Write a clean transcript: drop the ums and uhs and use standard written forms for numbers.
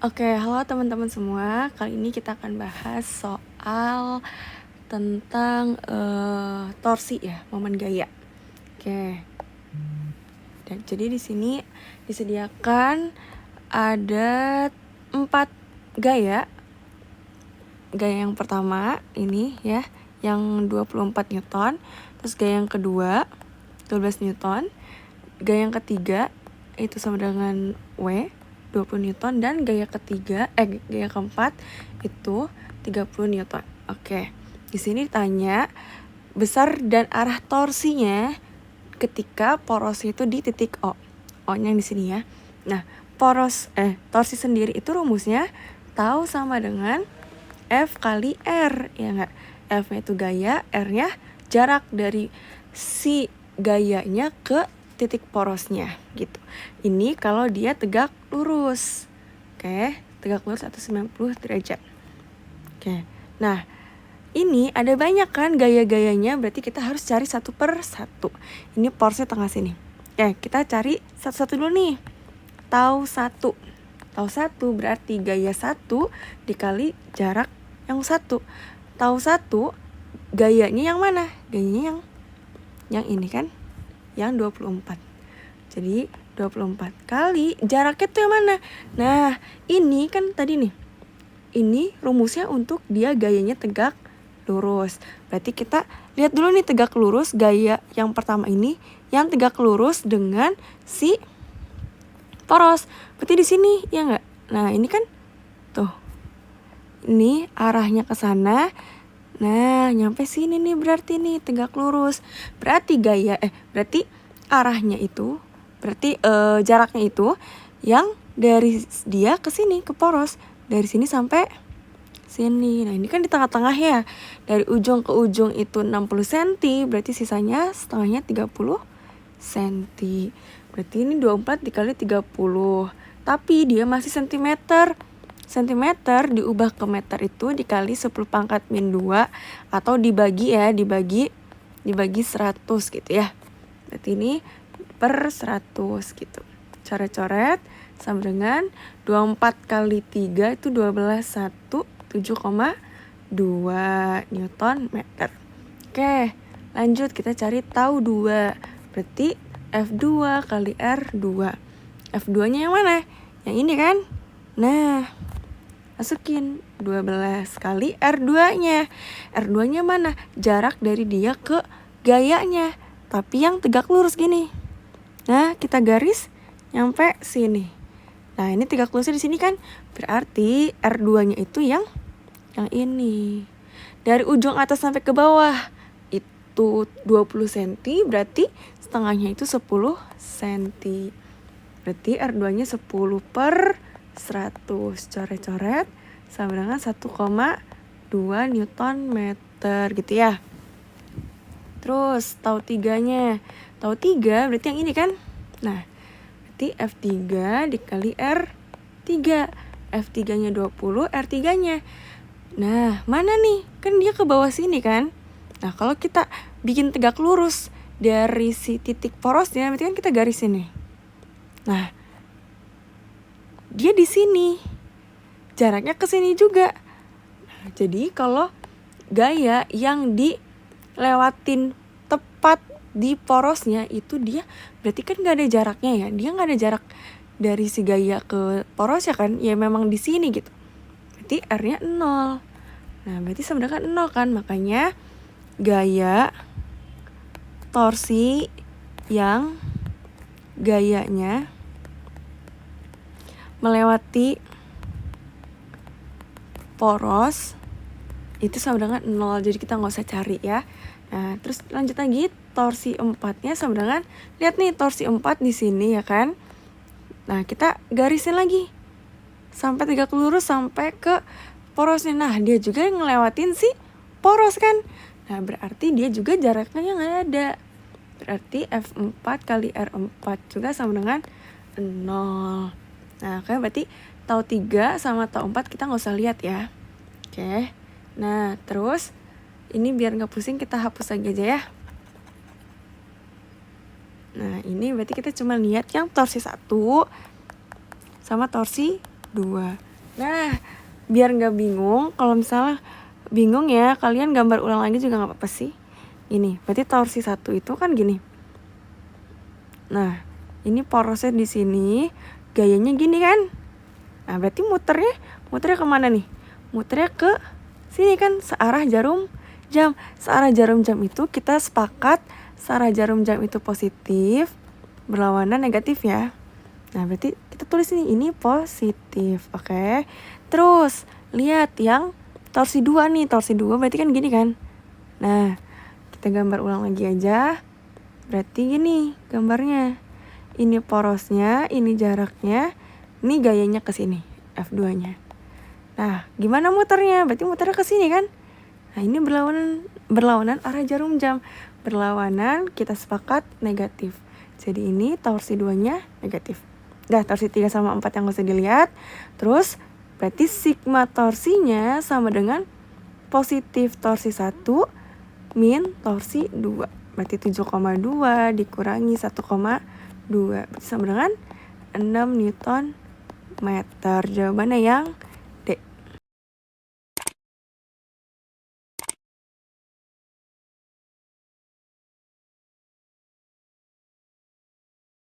Oke, halo teman-teman semua. Kali ini kita akan bahas soal tentang torsi ya, momen gaya. Oke. Dan jadi di sini disediakan ada 4 gaya. Gaya yang pertama ini ya, yang 24 Newton. Terus gaya yang kedua 12 Newton. Gaya yang ketiga itu sama dengan W 20 Newton, dan gaya keempat itu 30 Newton. Oke. Di sini ditanya besar dan arah torsinya ketika poros itu di titik O. O-nya di sini ya. Nah, torsi sendiri itu rumusnya tahu sama dengan F kali R, ya enggak? F-nya itu gaya, R-nya jarak dari si gayanya ke titik porosnya gitu. Ini kalau dia tegak lurus. Oke, tegak lurus atau 90 derajat. Oke. Nah, ini ada banyak kan gaya-gayanya, berarti kita harus cari satu per satu. Ini porosnya tengah sini. Oke, kita cari satu-satu dulu nih. Tau 1 berarti gaya 1 dikali jarak yang 1. Tau 1 gayanya yang mana? Gayanya yang ini kan? Yang 24. Jadi 24 kali jaraknya tuh yang mana? Nah, ini kan tadi nih. Ini rumusnya untuk dia gayanya tegak lurus. Berarti kita lihat dulu nih tegak lurus gaya yang pertama ini yang tegak lurus dengan si poros. Berarti di sini ya enggak? Nah, ini kan tuh. Ini arahnya ke sana. Nah, nyampe sini nih berarti nih tegak lurus. Berarti berarti arahnya itu, berarti jaraknya itu yang dari dia ke sini ke poros, dari sini sampai sini. Nah, ini kan di tengah-tengah ya. Dari ujung ke ujung itu 60 cm, berarti sisanya setengahnya 30 cm. Berarti ini 24 dikali 30. Tapi dia masih centimeter. Centimeter diubah ke meter itu dikali 10 pangkat min 2 atau dibagi 100 gitu ya. Berarti ini per 100 gitu. Coret-coret sama dengan 24 kali 3 itu 12, 7,2 Newton meter. Oke, lanjut kita cari tahu 2. Berarti F2 kali R2. F2-nya yang mana? Yang ini kan? Nah, masukin 12 kali R2-nya. R2-nya mana? Jarak dari dia ke gayanya, tapi yang tegak lurus gini. Nah, kita garis nyampe sini. Nah, ini tegak lurusnya di sini kan? Berarti R2-nya itu yang ini. Dari ujung atas sampai ke bawah itu 20 cm, berarti setengahnya itu 10 cm. Berarti R2-nya 10 per 100. Coret-coret sama dengan 1,2 Newton meter gitu ya. Terus tahu 3-nya. Tahu 3 berarti yang ini kan? Nah, berarti F3 dikali R3. F3-nya 20, R3-nya. Nah, mana nih? Kan dia ke bawah sini kan? Nah, kalau kita bikin tegak lurus dari si titik porosnya, berarti kan kita garis ini. Nah, dia di sini. Jaraknya ke sini juga. Nah, jadi kalau gaya yang dilewatin tepat di porosnya itu dia berarti kan nggak ada jaraknya ya. Dia nggak ada jarak dari si gaya ke poros ya kan? Ya memang di sini gitu. Berarti R-nya 0. Nah, berarti sama dengan 0 kan? Makanya gaya torsi yang gayanya melewati poros itu sama dengan 0. Jadi kita nggak usah cari ya. Nah, terus lanjut lagi torsi 4-nya sama dengan, lihat nih torsi 4 di sini ya kan. Nah, kita garisin lagi sampai tegak lurus sampai ke porosnya. Nah, dia juga ngelewatin si poros kan. Nah, berarti dia juga jaraknya nggak ada. Berarti F4 kali R4 juga sama dengan 0. Nah, kan berarti tahu 3 sama tahu 4 kita nggak usah lihat ya. Oke. Nah, terus ini biar nggak pusing kita hapus lagi aja ya. Nah, ini berarti kita cuma lihat yang torsi 1 sama torsi 2. Nah, biar nggak bingung, kalau misalnya bingung ya, kalian gambar ulang lagi juga nggak apa-apa sih. Ini, berarti torsi 1 itu kan gini. Nah, ini porosnya di sini, gayanya gini kan. Nah, berarti muternya kemana nih? Muternya ke sini kan, searah jarum jam. Searah jarum jam itu kita sepakat, searah jarum jam itu positif, berlawanan negatif ya. Nah, berarti kita tulis ini positif, oke. Terus, lihat yang torsi 2 nih, torsi 2 berarti kan gini kan. Nah, kita gambar ulang lagi aja. Berarti gini gambarnya. Ini porosnya, ini jaraknya, ini gayanya ke sini, F2-nya. Nah, gimana muternya? Berarti muternya ke sini kan? Nah, ini berlawanan arah jarum jam. Berlawanan kita sepakat negatif. Jadi ini torsi 2-nya negatif. Dah, torsi 3 sama 4 yang gak usah dilihat. Terus, berarti sigma torsinya sama dengan positif torsi 1 min torsi 2. Berarti 7,2 dikurangi 1,2. Berarti sama dengan 6 Newton meter. Jawabannya yang